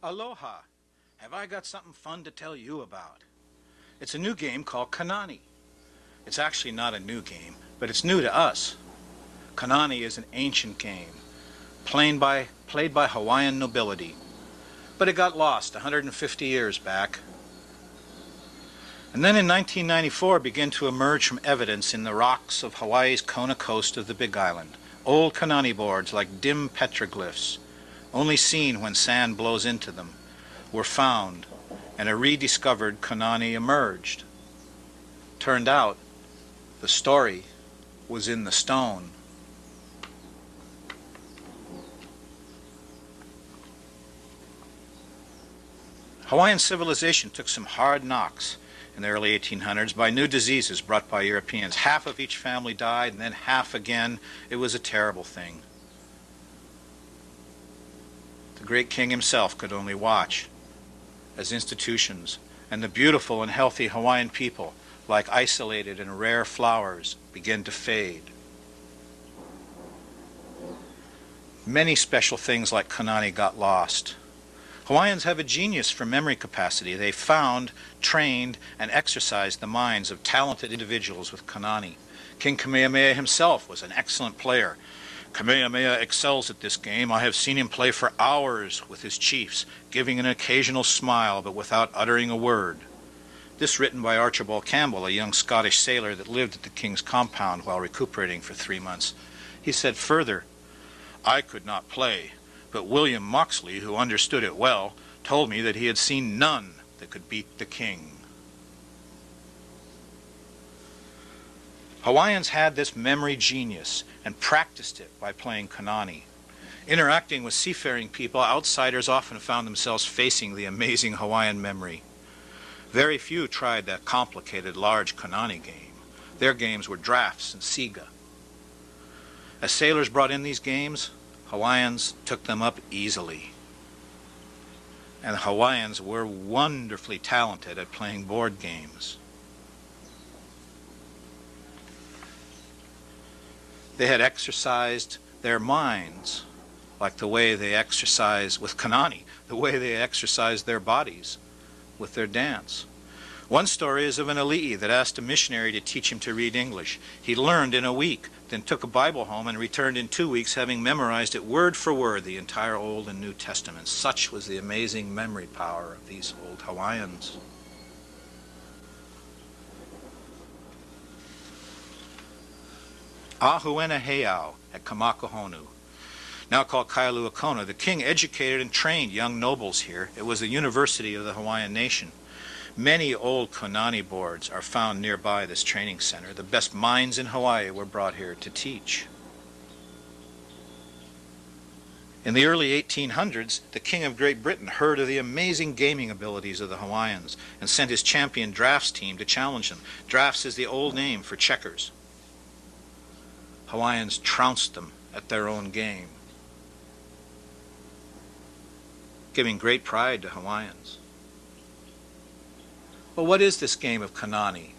Aloha! Have I got something fun to tell you about? It's a new game called Konane. It's actually not a new game, but it's new to us. Konane is an ancient game, played by Hawaiian nobility, but it got lost 150 years back. And then in 1994 began to emerge from evidence in the rocks of Hawaii's Kona coast of the Big Island, old Konane boards like dim petroglyphs, only seen when sand blows into them, were found, and a rediscovered Konane emerged. Turned out, the story was in the stone. Hawaiian civilization took some hard knocks in the early 1800s by new diseases brought by Europeans. Half of each family died, and then half again. It was a terrible thing. The great king himself could only watch as institutions and the beautiful and healthy Hawaiian people, like isolated and rare flowers, began to fade. Many special things like Konane got lost. Hawaiians have a genius for memory capacity. They found, trained, and exercised the minds of talented individuals with Konane. King Kamehameha himself was an excellent player. Kamehameha excels at this game. I have seen him play for hours with his chiefs, giving an occasional smile but without uttering a word. This written by Archibald Campbell, a young Scottish sailor that lived at the king's compound while recuperating for 3 months. He said further, "I could not play, but William Moxley, who understood it well, told me that he had seen none that could beat the king." Hawaiians had this memory genius and practiced it by playing Konane. Interacting with seafaring people, outsiders often found themselves facing the amazing Hawaiian memory. Very few tried that complicated large Konane game. Their games were drafts and siga. As sailors brought in these games, Hawaiians took them up easily. And the Hawaiians were wonderfully talented at playing board games. They had exercised their minds like the way they exercise with Konane, the way they exercise their bodies with their dance. One story is of an ali'i that asked a missionary to teach him to read English. He learned in a week, then took a Bible home and returned in 2 weeks, having memorized it word for word, the entire Old and New Testament. Such was the amazing memory power of these old Hawaiians. Ahuena Heiau at Kamakohonu, now called Kailua-Kona. The king educated and trained young nobles here. It was the university of the Hawaiian nation. Many old Konane boards are found nearby this training center. The best minds in Hawaii were brought here to teach. In the early 1800s, the King of Great Britain heard of the amazing gaming abilities of the Hawaiians and sent his champion drafts team to challenge them. Drafts is the old name for checkers. Hawaiians trounced them at their own game, giving great pride to Hawaiians. Well, what is this game of Konane?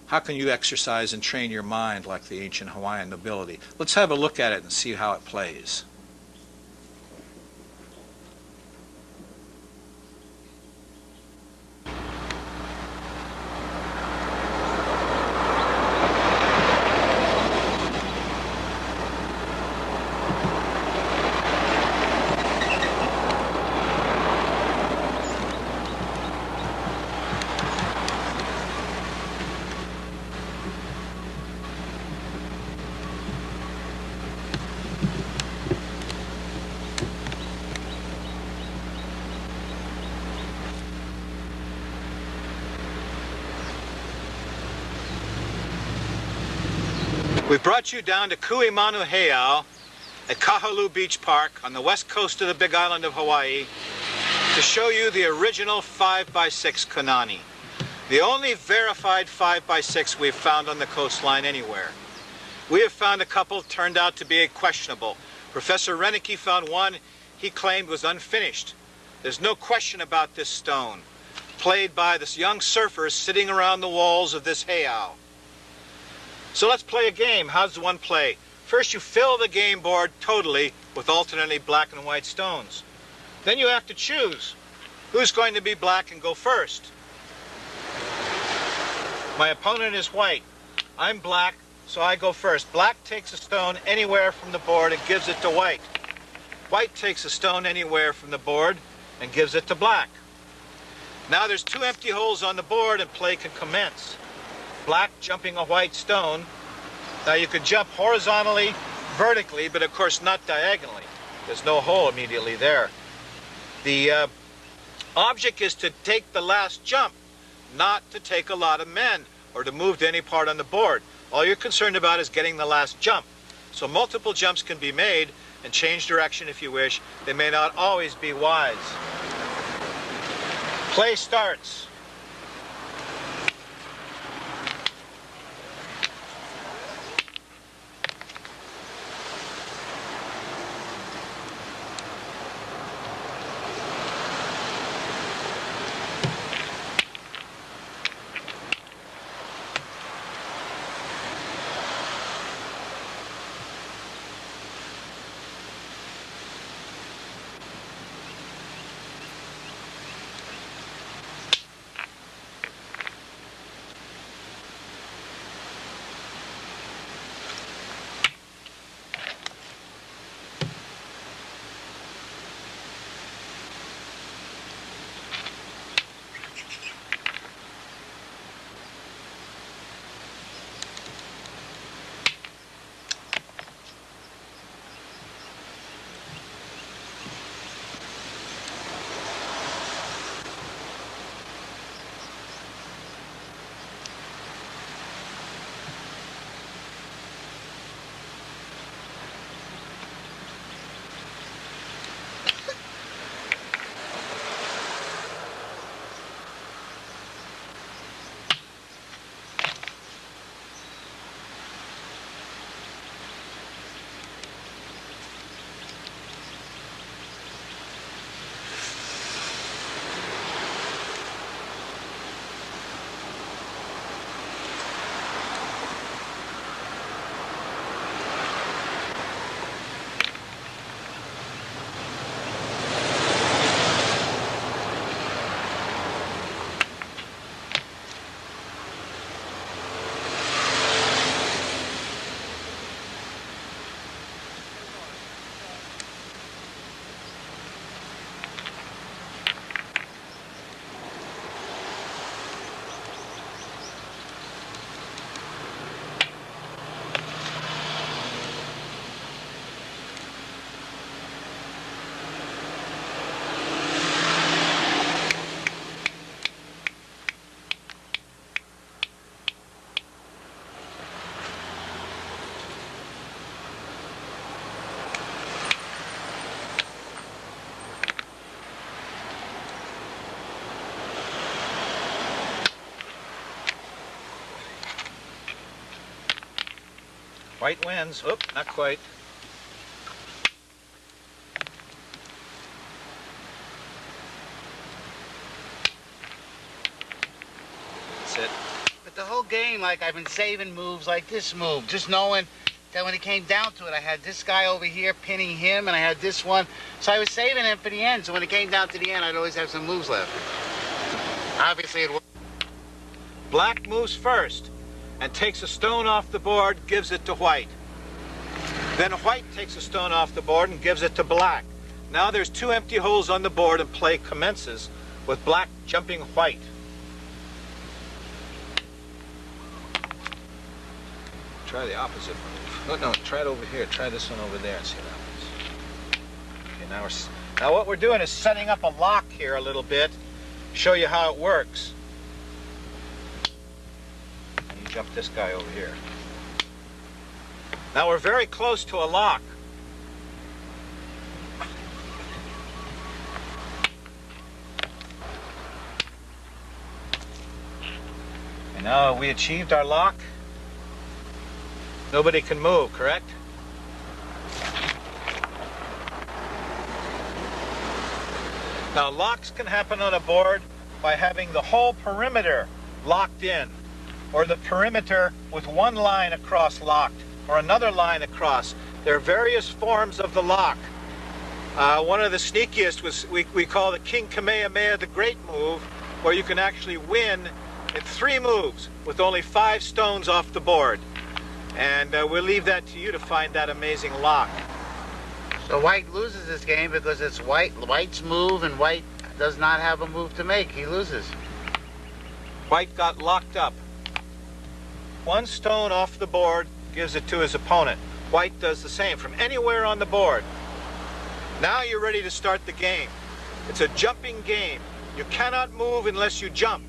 How can you exercise and train your mind like the ancient Hawaiian nobility? Let's have a look at it and see how it plays. We've brought you down to Kuimanu Heiau at Kahaluu Beach Park on the west coast of the Big Island of Hawaii to show you the original 5x6 Konane. The only verified 5x6 we've found on the coastline anywhere. We have found a couple turned out to be questionable. Professor Renicky found one he claimed was unfinished. There's no question about this stone, played by this young surfers sitting around the walls of this heiau. So let's play a game. How does one play? First you fill the game board totally with alternately black and white stones. Then you have to choose who's going to be black and go first. My opponent is white. I'm black, so I go first. Black takes a stone anywhere from the board and gives it to white. White takes a stone anywhere from the board and gives it to black. Now there's 2 empty holes on the board and play can commence. Black jumping a white stone. Now you could jump horizontally, vertically, but of course not diagonally. There's no hole immediately there. The object is to take the last jump, not to take a lot of men or to move to any part on the board. All you're concerned about is getting the last jump. So multiple jumps can be made and change direction if you wish. They may not always be wise. Play starts. White wins. Oop, not quite. That's it. But the whole game, like, I've been saving moves like this move, just knowing that when it came down to it, I had this guy over here pinning him, and I had this one. So I was saving him for the end, so when it came down to the end, I'd always have some moves left. Obviously, it worked. Black moves first and takes a stone off the board, gives it to white. Then white takes a stone off the board and gives it to black. Now there's 2 empty holes on the board and play commences with black jumping white. Try the opposite move. No, try it over here. Try this one over there and see what happens. Okay, now what we're doing is setting up a lock here a little bit. Show you how it works. And you jump this guy over here. Now we're very close to a lock. And now we achieved our lock. Nobody can move, correct? Now locks can happen on a board by having the whole perimeter locked in, or the perimeter with one line across locked, or another line across. There are various forms of the lock. One of the sneakiest was we call the King Kamehameha the Great move, where you can actually win in 3 moves with only 5 stones off the board. And we'll leave that to you to find that amazing lock. So white loses this game because it's white's move, and white does not have a move to make. He loses. White got locked up. 1 stone off the board gives it to his opponent. White does the same from anywhere on the board. Now you're ready to start the game. It's a jumping game. You cannot move unless you jump.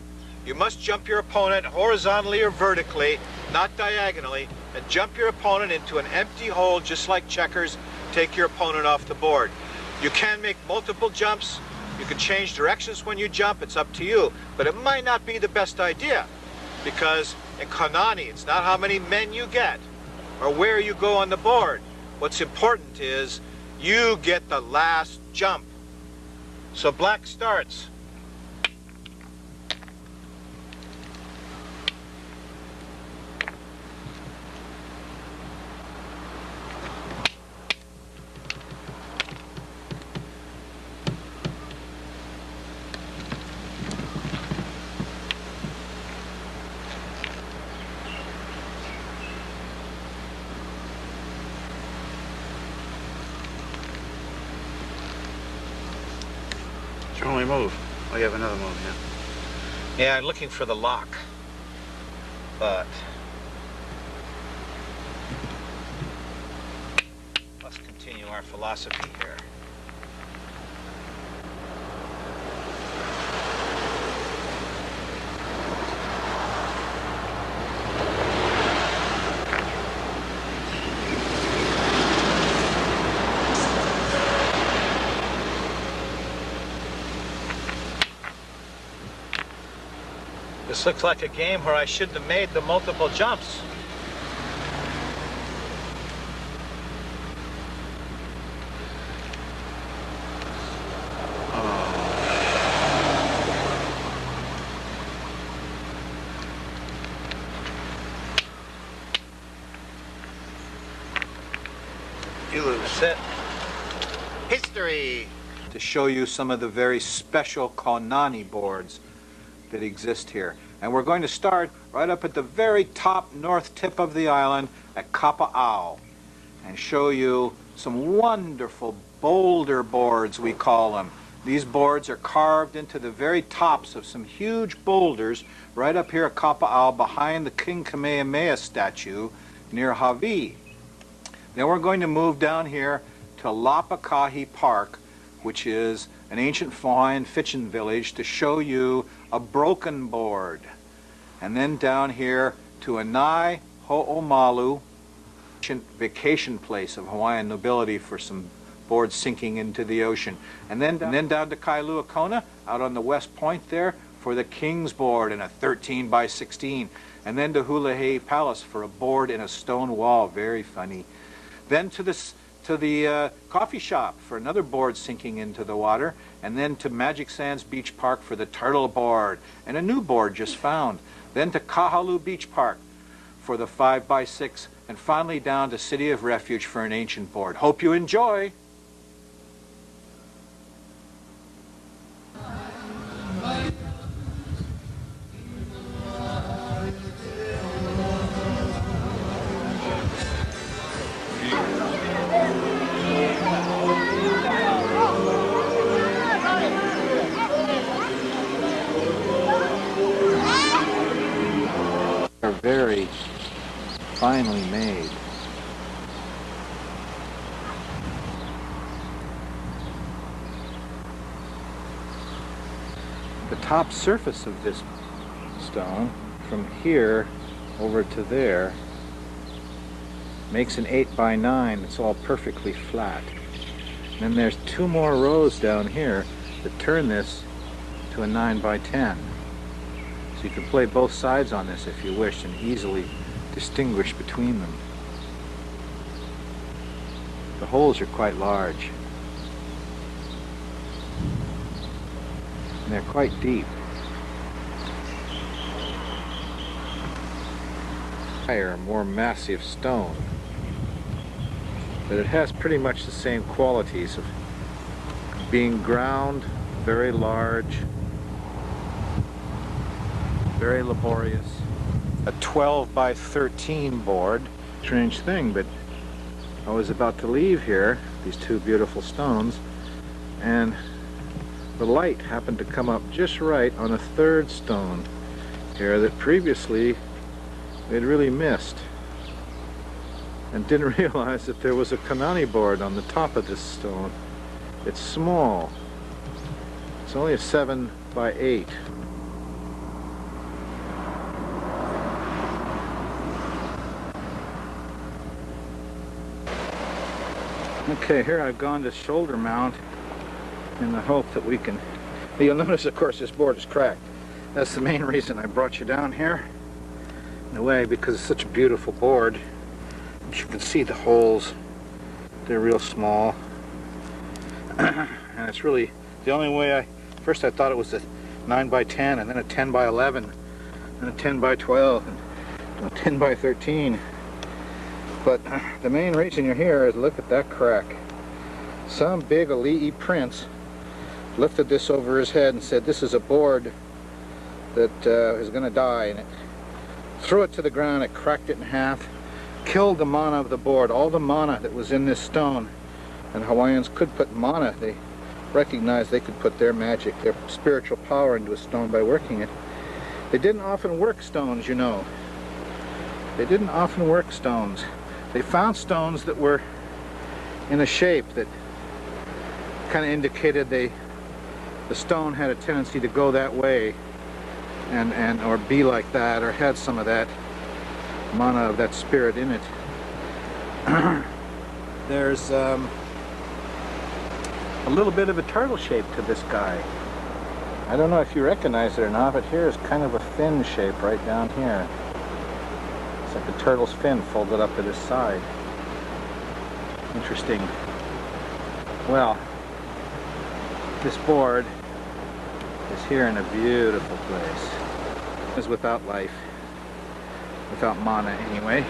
You must jump your opponent horizontally or vertically, not diagonally, and jump your opponent into an empty hole just like checkers. Take your opponent off the board. You can make multiple jumps. You can change directions when you jump. It's up to you. But it might not be the best idea, because in Konane, it's not how many men you get or where you go on the board. What's important is you get the last jump. So black starts. It's your only move. Oh, you have another move, yeah. Yeah, I'm looking for the lock. But let's continue our philosophy here. This looks like a game where I shouldn't have made the multiple jumps. You lose. That's it. History. To show you some of the very special Konane boards that exist here. And we're going to start right up at the very top north tip of the island at Kapa'au and show you some wonderful boulder boards, we call them. These boards are carved into the very tops of some huge boulders right up here at Kapa'au behind the King Kamehameha statue near Hawaii. Then we're going to move down here to Lapakahi Park, which is an ancient Hawaiian fishing village, to show you a broken board. And then down here to Anai Ho'omalu, ancient vacation place of Hawaiian nobility for some boards sinking into the ocean. And then down to Kailua Kona, out on the west point there, for the King's board in a 13 by 16. And then to Hulahei Palace for a board in a stone wall, very funny. Then to the coffee shop for another board sinking into the water, and then to Magic Sands Beach Park for the turtle board, and a new board just found. Then to Kahalu Beach Park for the 5 by 6, and finally down to City of Refuge for an ancient board. Hope you enjoy! Are very finely made. The top surface of this stone, from here over to there, makes an 8 by 9. It's all perfectly flat. And then there's 2 more rows down here that turn this to a 9 by 10. So you can play both sides on this if you wish and easily distinguish between them. The holes are quite large. And they're quite deep. Higher, more massive stone. But it has pretty much the same qualities of being ground, very large, very laborious. A 12 by 13 board. Strange thing, but I was about to leave here, these two beautiful stones, and the light happened to come up just right on a third stone here that previously they'd really missed, and didn't realize that there was a Konane board on the top of this stone. It's small. It's only a 7 by 8. Okay, here I've gone to shoulder mount in the hope that we can... You'll notice, of course, this board is cracked. That's the main reason I brought you down here, in a way, because it's such a beautiful board. You can see the holes. They're real small. And it's really the only way first I thought it was a 9 by 10, and then a 10 by 11, and a 10 by 12, and a 10 by 13. But the main reason you're here is look at that crack. Some big Ali'i prince lifted this over his head and said, this is a board that is going to die, and it threw it to the ground. It cracked it in half, killed the mana of the board, all the mana that was in this stone. And Hawaiians could put mana. They recognized they could put their magic, their spiritual power into a stone by working it. They didn't often work stones, you know. They didn't often work stones. They found stones that were in a shape that kind of indicated the stone had a tendency to go that way, and or be like that, or had some of that mana of that spirit in it. There's a little bit of a turtle shape to this guy. I don't know if you recognize it or not, but here is kind of a fin shape right down here. It's like a turtle's fin folded up at his side. Interesting. Well, this board is here in a beautiful place. It's without life, without mana anyway.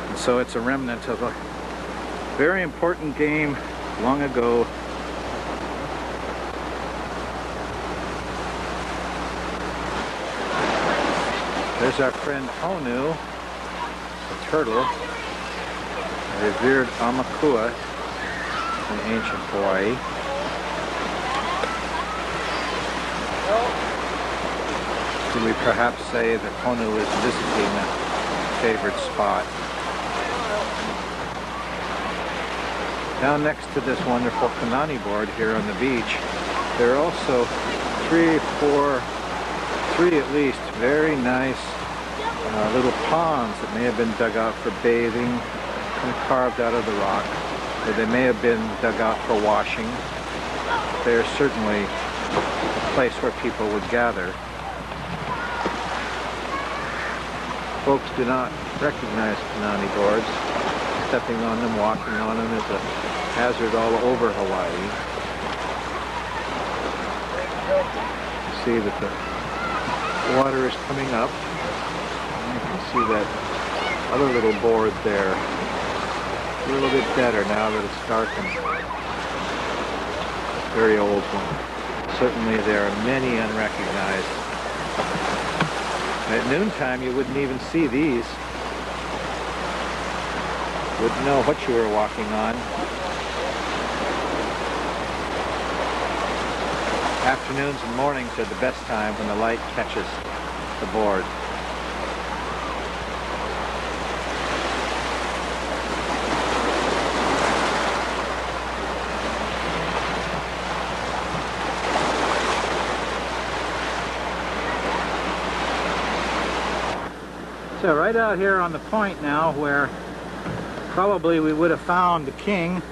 And so it's a remnant of a very important game long ago. There's our friend Honu, the turtle, a revered Aumakua in ancient Hawaii. Could we perhaps say that Honu is visiting a favorite spot? Down next to this wonderful Konane board here on the beach, there are also three at least very nice little ponds that may have been dug out for bathing, kind of carved out of the rock, or they may have been dug out for washing. They're certainly a place where people would gather. Folks do not recognize Konane boards. Stepping on them, walking on them is a hazard all over Hawaii. You see that the water is coming up. And you can see that other little board there. A little bit better now that it's darkened. Very old one. Certainly there are many unrecognized. At noontime you wouldn't even see these. Wouldn't know what you were walking on. Afternoons and mornings are the best time when the light catches the board. So right out here on the point now, where probably we would have found the king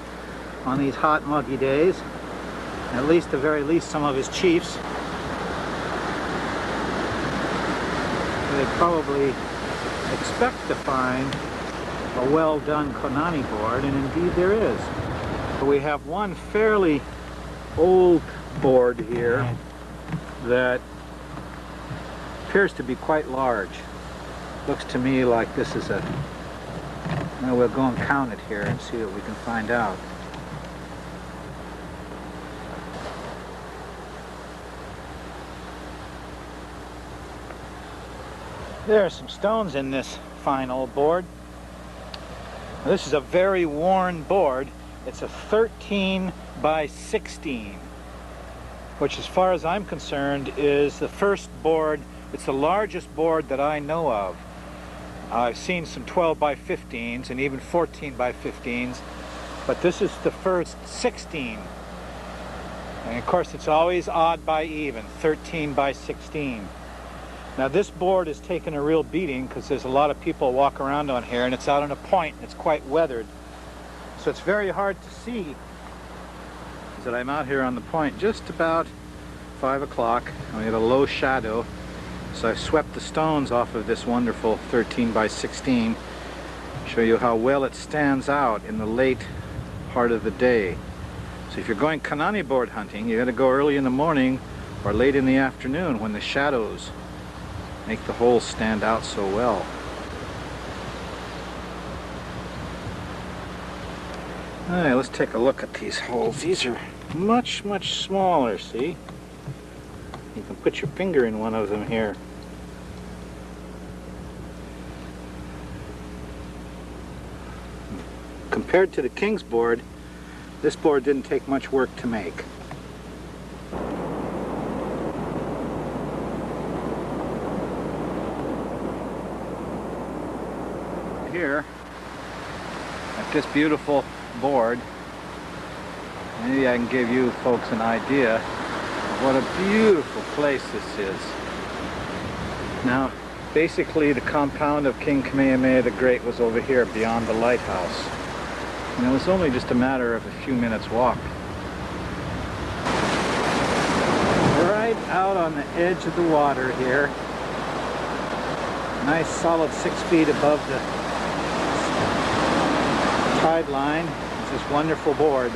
on these hot, muggy days. At least, the very least, some of his chiefs. They probably expect to find a well-done Konane board, and indeed there is. But we have one fairly old board here that appears to be quite large. Looks to me like this is a... Well, we'll go and count it here and see what we can find out. There are some stones in this fine old board. Now, this is a very worn board. It's a 13 by 16, which as far as I'm concerned is the first board. It's the largest board that I know of. I've seen some 12 by 15s and even 14 by 15s, but this is the first 16. And of course it's always odd by even, 13 by 16. Now this board is taking a real beating because there's a lot of people walk around on here, and it's out on a point and it's quite weathered. So it's very hard to see that I'm out here on the point just about 5 o'clock, and we have a low shadow. So I've swept the stones off of this wonderful 13 by 16. Show you how well it stands out in the late part of the day. So if you're going Konane board hunting, you got to go early in the morning or late in the afternoon when the shadows make the holes stand out so well. Alright, let's take a look at these holes. These are much, much smaller, see? You can put your finger in one of them here. Compared to the King's board, this board didn't take much work to make. Here, at this beautiful board, maybe I can give you folks an idea of what a beautiful place this is. Now, basically the compound of King Kamehameha the Great was over here beyond the lighthouse. And it was only just a matter of a few minutes walk. Right out on the edge of the water here. Nice solid 6 feet above the tide line is this wonderful board.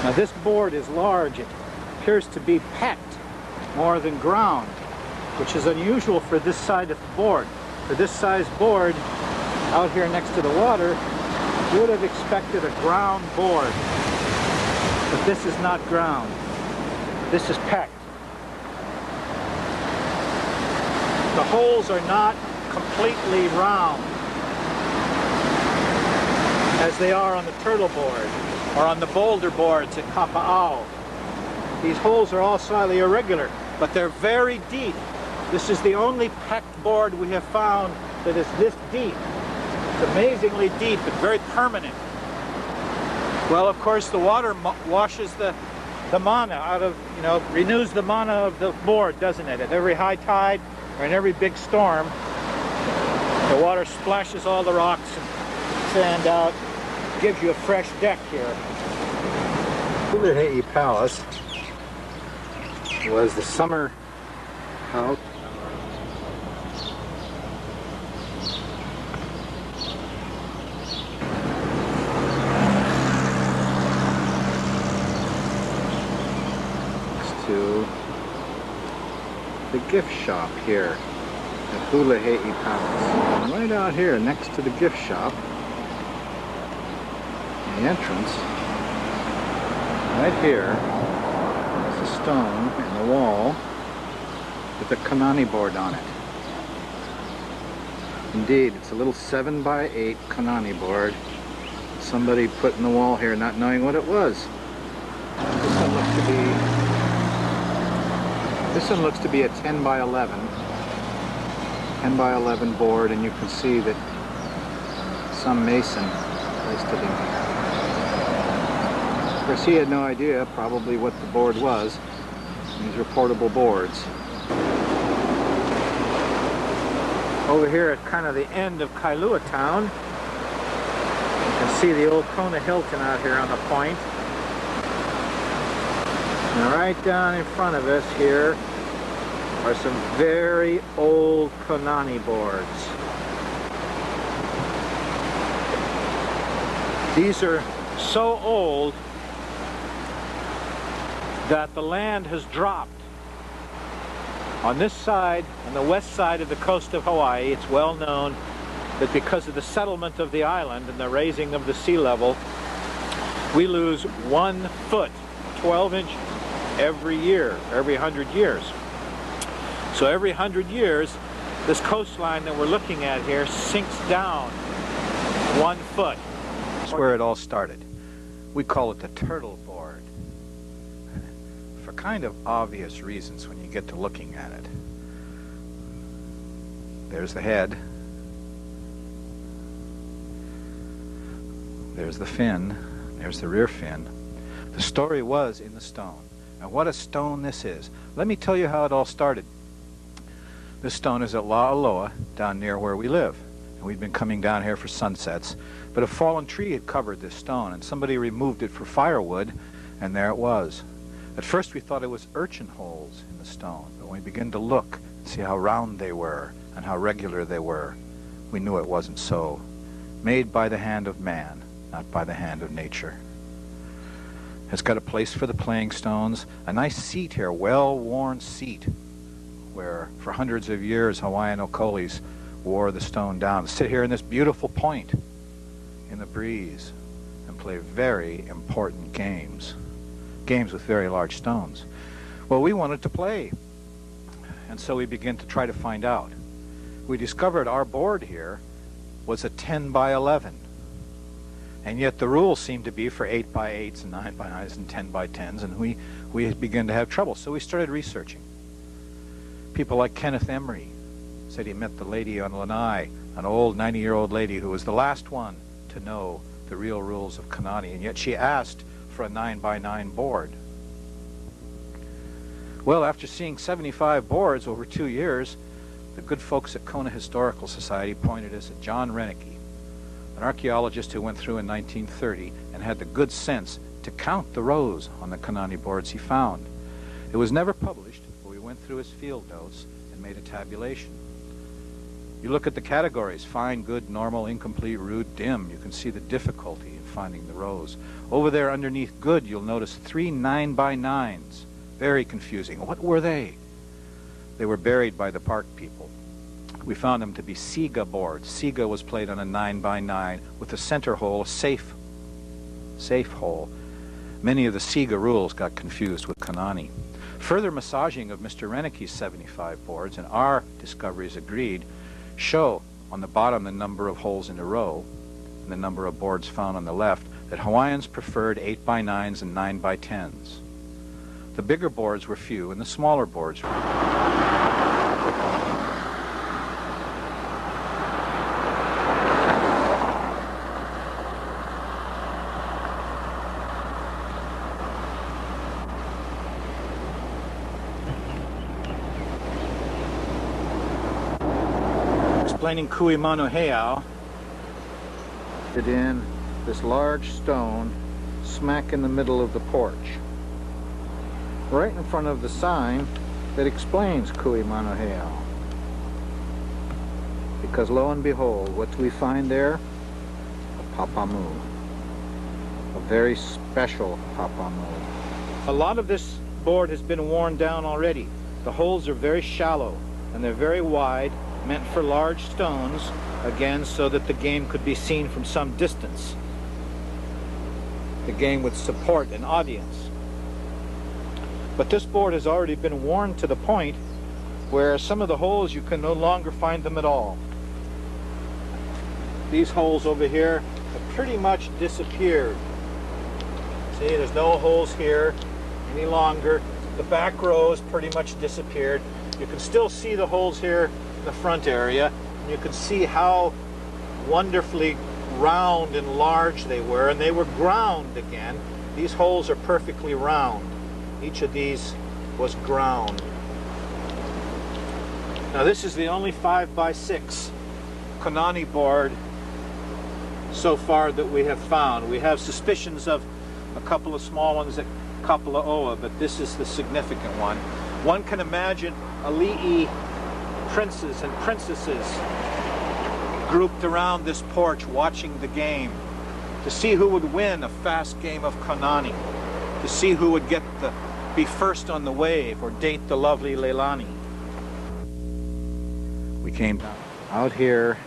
Now this board is large. It appears to be pecked more than ground, which is unusual for this side of the board. For this size board out here next to the water, you would have expected a ground board, but this is not ground. This is pecked. The holes are not completely round as they are on the turtle board or on the boulder boards at Kapa'au. These holes are all slightly irregular, but they're very deep. This is the only pecked board we have found that is this deep. It's amazingly deep and very permanent. Well, of course, the water washes the mana out of, renews the mana of the board, doesn't it? At every high tide or in every big storm, the water splashes all the rocks and sand out, gives you a fresh deck here. Huluhei'i Palace was the summer house. To the gift shop here at Huluhei'i Palace. And right out here next to the gift shop, the entrance, right here, is a stone in the wall with a Konane board on it. Indeed, it's a little 7 by 8 Konane board. Somebody put in the wall here not knowing what it was. This one looks to be a 10 by 11. 10 by 11 board, and you can see that some mason placed it in here. Of course, he had no idea probably what the board was. These were portable boards. Over here at kind of the end of Kailua town, you can see the old Kona Hilton out here on the point. And right down in front of us here are some very old Konane boards. These are so old that the land has dropped. On this side, on the west side of the coast of Hawaii, it's well known that because of the settlement of the island and the raising of the sea level, we lose 1 foot, 12 inches, every year, every 100 years. So every 100 years, This coastline that we're looking at here sinks down 1 foot. That's where it all started. We call it the turtle board, for kind of obvious reasons when you get to looking at it. There's the head. There's the fin. There's the rear fin. The story was in the stone. Now what a stone this is. Let me tell you how it all started. This stone is at La'aloa, down near where we live. And we'd been coming down here for sunsets, but a fallen tree had covered this stone, and somebody removed it for firewood, and there it was. At first we thought it was urchin holes in the stone, but when we began to look and see how round they were and how regular they were, we knew it wasn't so. Made by the hand of man, not by the hand of nature. It's got a place for the playing stones, a nice seat here, well-worn seat, where for hundreds of years Hawaiian Okolis wore the stone down. Sit here in this beautiful point in the breeze and play very important games. Games with very large stones. Well, we wanted to play, and so we began to try to find out. We discovered our board here was a 10 by 11. And yet the rules seemed to be for 8 by 8s and 9 by 9s and 10 by 10s, and we began to have trouble. So we started researching. People like Kenneth Emery said he met the lady on Lanai, an old 90-year-old lady who was the last one to know the real rules of Konane, and yet she asked for a 9 by 9 board. Well, after seeing 75 boards over 2 years, the good folks at Kona Historical Society pointed us at John Renneke, an archaeologist who went through in 1930 and had the good sense to count the rows on the Konane boards he found. It was never published, but we went through his field notes and made a tabulation. You look at the categories: fine, good, normal, incomplete, rude, dim. You can see the difficulty in finding the rows. Over there underneath good, you'll notice 3 9 by 9s. Very confusing. What were they? They were buried by the park people. We found them to be Siga boards. Siga was played on a 9 by 9 with the center hole a safe hole. Many of the Siga rules got confused with Konane. Further massaging of Mr. Renneke's 75 boards, and our discoveries agreed, show on the bottom the number of holes in a row and the number of boards found on the left, that Hawaiians preferred 8 by 9s and 9 by 10s. The bigger boards were few and the smaller boards were... Explaining Kui Mano Heiau. It in this large stone smack in the middle of the porch, right in front of the sign that explains Kui Mano Heiau. Because lo and behold, what do we find there? A papamu. A very special papamu. A lot of this board has been worn down already. The holes are very shallow and they're very wide, meant for large stones, again, so that the game could be seen from some distance. The game would support an audience. But this board has already been worn to the point where some of the holes you can no longer find them at all. These holes over here have pretty much disappeared. See, there's no holes here any longer. The back rows pretty much disappeared. You can still see the holes here in the front area, and you can see how wonderfully round and large they were, and they were ground again. These holes are perfectly round. Each of these was ground. Now this is the only 5 by 6 Konane board so far that we have found. We have suspicions of a couple of small ones at Kapala'oa, but this is the significant one. One can imagine ali'i princes and princesses grouped around this porch watching the game to see who would win a fast game of Konane, to see who would be first on the wave or date the lovely Leilani. We came out here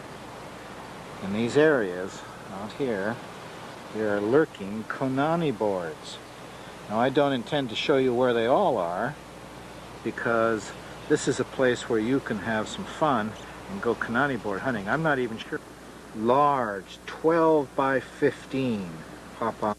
in these areas, out here, there are lurking Konane boards. Now I don't intend to show you where they all are, because This is a place where you can have some fun and go Konane board hunting. I'm not even sure. Large, 12 by 15 pop on.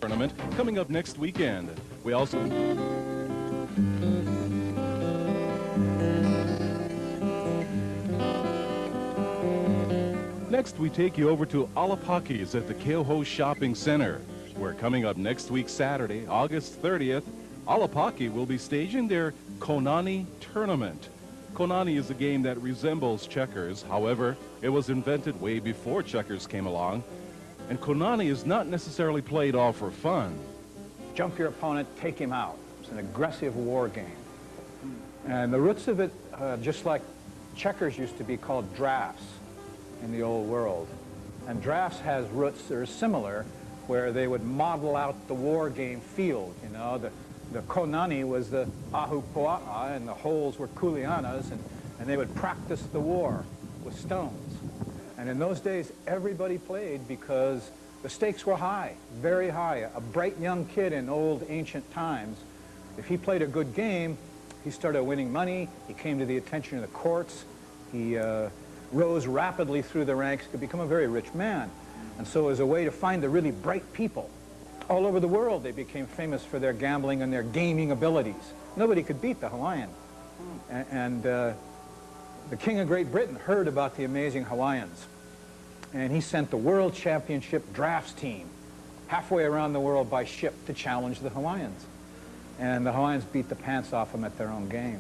Tournament coming up next weekend. We also next we take you over to Alapaki's at the Keoho Shopping Center, where coming up next week Saturday, August 30th, Alapaki will be staging their Konane tournament. Konane is a game that resembles checkers. However, it was invented way before checkers came along. And Konane is not necessarily played all for fun. Jump your opponent, take him out. It's an aggressive war game. And the roots of it, just like checkers used to be called drafts in the old world. And drafts has roots that are similar, where they would model out the war game field. You know, the Konane was the ahupua'a, and the holes were kuleanas, and they would practice the war with stones. And in those days, everybody played because the stakes were high, very high. A bright young kid in old ancient times, if he played a good game, he started winning money, he came to the attention of the courts, he rose rapidly through the ranks, could become a very rich man. And so as a way to find the really bright people, all over the world they became famous for their gambling and their gaming abilities. Nobody could beat the Hawaiian. And the King of Great Britain heard about the amazing Hawaiians, and he sent the World Championship drafts team halfway around the world by ship to challenge the Hawaiians. And the Hawaiians beat the pants off them at their own game.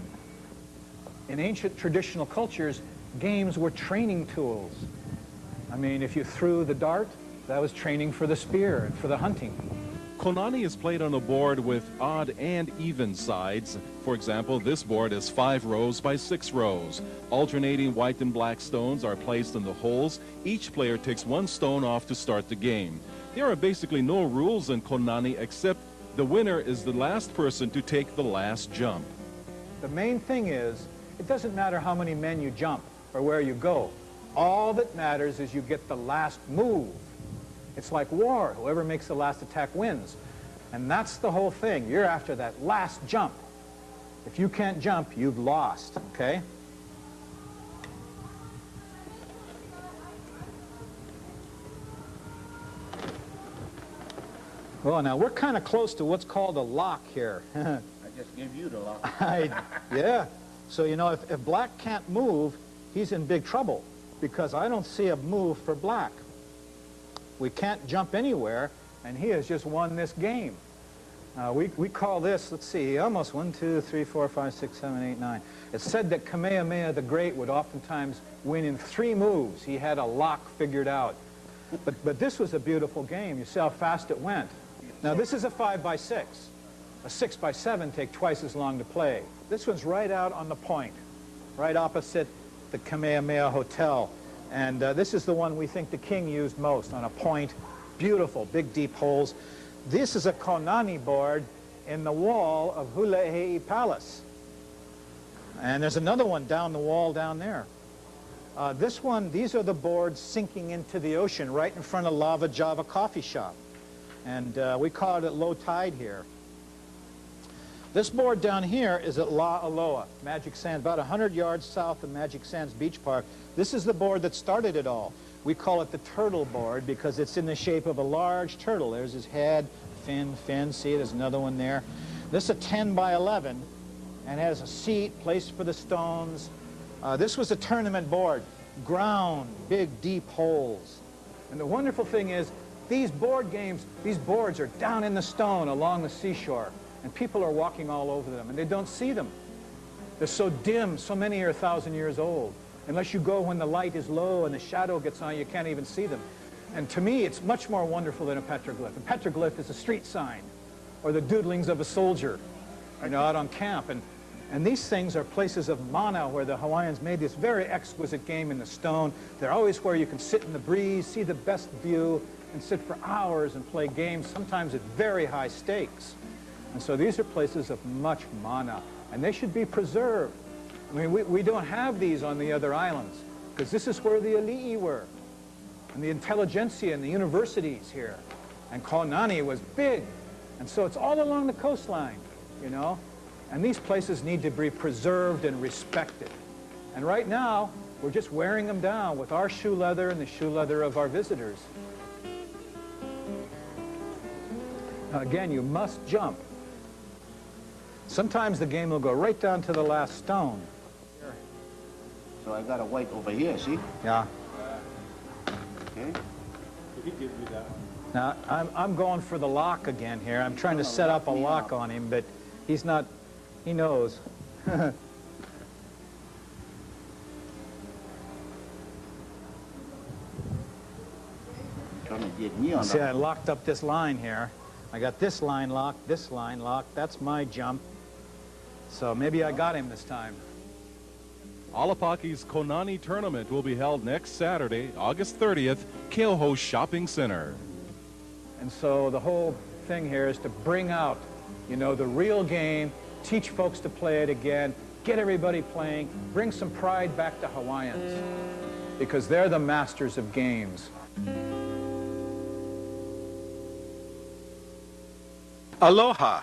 In ancient traditional cultures, games were training tools. I mean, if you threw the dart, that was training for the spear and for the hunting. Konane is played on a board with odd and even sides. For example, this board is 5 rows by 6 rows. Alternating white and black stones are placed in the holes. Each player takes 1 stone off to start the game. There are basically no rules in Konane except the winner is the last person to take the last jump. The main thing is, it doesn't matter how many men you jump or where you go. All that matters is you get the last move. It's like war. Whoever makes the last attack wins. And that's the whole thing. You're after that last jump. If you can't jump, you've lost, okay? Well, now we're kind of close to what's called a lock here. I just gave you the lock. Yeah. So, you know, if black can't move, he's in big trouble, because I don't see a move for black. We can't jump anywhere, and he has just won this game. We call this, let's see, almost 1, 2, 3, 4, 5, 6, 7, 8, 9. It's said that Kamehameha the Great would oftentimes win in 3 moves. He had a lock figured out. But this was a beautiful game. You see how fast it went. Now this is a 5 by 6. A 6 by 7 take twice as long to play. This one's right out on the point, right opposite the Kamehameha Hotel. And this is the one we think the king used most, on a point. Beautiful, big deep holes. This is a Konane board in the wall of Hule'e'i Palace. And there's another one down the wall down there. This one, these are the boards sinking into the ocean right in front of Lava Java Coffee Shop. And we call it at low tide here. This board down here is at La Aloha, Magic Sands, about 100 yards south of Magic Sands Beach Park. This is the board that started it all. We call it the turtle board because it's in the shape of a large turtle. There's his head, fin, see, there's another one there. This is a 10 by 11 and has a seat, place for the stones. This was a tournament board, ground, big, deep holes. And the wonderful thing is, these board games, these boards are down in the stone along the seashore. And people are walking all over them, and they don't see them. They're so dim, so many are 1,000 years old. Unless you go when the light is low and the shadow gets on, you can't even see them. And to me, it's much more wonderful than a petroglyph. A petroglyph is a street sign, or the doodlings of a soldier, you know, out on camp. And And these things are places of mana where the Hawaiians made this very exquisite game in the stone. They're always where you can sit in the breeze, see the best view, and sit for hours and play games, sometimes at very high stakes. And so these are places of much mana, and they should be preserved. I mean, we don't have these on the other islands, because this is where the ali'i were, and the intelligentsia and the universities here. And Konane was big, and so it's all along the coastline, you know. And these places need to be preserved and respected. And right now, we're just wearing them down with our shoe leather and the shoe leather of our visitors. Now, again, you must jump. Sometimes the game will go right down to the last stone. So I got a white over here, see? Yeah. Okay. Did he give you that? Now, I'm going for the lock again here. I'm trying to set up a lock on him, but he's not, he knows. Trying to get me on See, I locked up this line here. I got this line locked, that's my jump. So maybe I got him this time. Alapaki's Konane tournament will be held next Saturday, August 30th, Keoho Shopping Center. And so the whole thing here is to bring out, you know, the real game, teach folks to play it again, get everybody playing, bring some pride back to Hawaiians, because they're the masters of games. Aloha.